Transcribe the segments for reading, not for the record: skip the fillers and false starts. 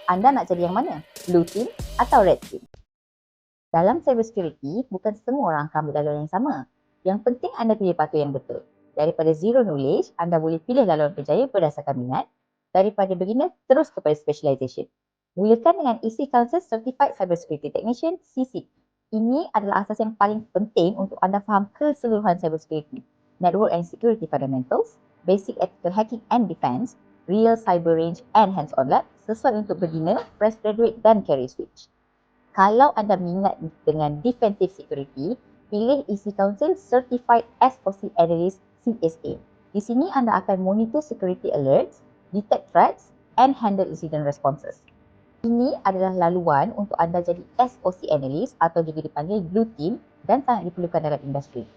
Anda nak jadi yang mana? Blue team atau red team? Dalam cybersecurity, bukan semua orang akan ambil laluan yang sama. Yang penting anda pilih pathway yang betul. Daripada zero knowledge, anda boleh pilih laluan kerjaya berdasarkan minat. Daripada beginner, terus kepada specialization. Mulakan dengan EC Council Certified Cybersecurity Technician, CC. Ini adalah asas yang paling penting untuk anda faham keseluruhan cybersecurity. Network and Security Fundamentals, Basic Ethical Hacking and Defense, Real Cyber Range and Hands-on Lab, sesuai untuk beginner, fresh graduate dan career switch. Kalau anda minat dengan defensive security, pilih EC Council Certified SOC Analyst CSA. Di sini anda akan monitor security alerts, detect threats and handle incident responses. Ini adalah laluan untuk anda jadi SOC Analyst atau juga dipanggil Blue Team dan sangat diperlukan dalam industri.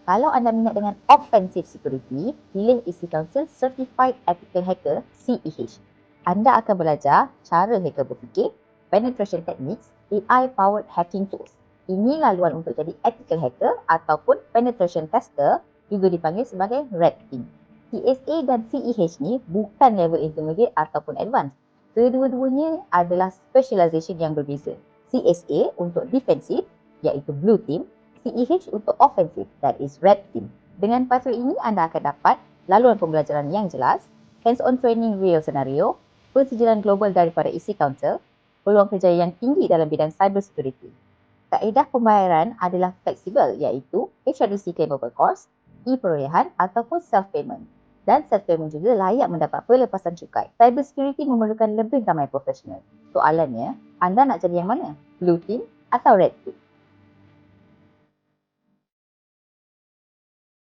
Kalau anda minat dengan offensive security, pilih EC Council Certified Ethical Hacker CEH. Anda akan belajar cara hacker berfikir, penetration techniques, AI-powered hacking tools. Ini laluan untuk jadi ethical hacker ataupun penetration tester, juga dipanggil sebagai red team. CSA dan CEH ni bukan level intermediate ataupun advanced. Kedua-duanya adalah specialization yang berbeza. CSA untuk defensive, iaitu blue team. CEH untuk offensive, that is red team. Dengan pathway ini, anda akan dapat laluan pembelajaran yang jelas, hands-on training real scenario, persejalan global daripada EC Council, peluang kerja yang tinggi dalam bidang cybersecurity. Kaedah pembayaran adalah fleksibel, iaitu HRDC claimable course, e-perolehan ataupun self-payment. Dan self-payment juga layak mendapat pelepasan cukai. Cybersecurity memerlukan lebih ramai profesional. Soalannya, anda nak jadi yang mana? Blue team atau red team?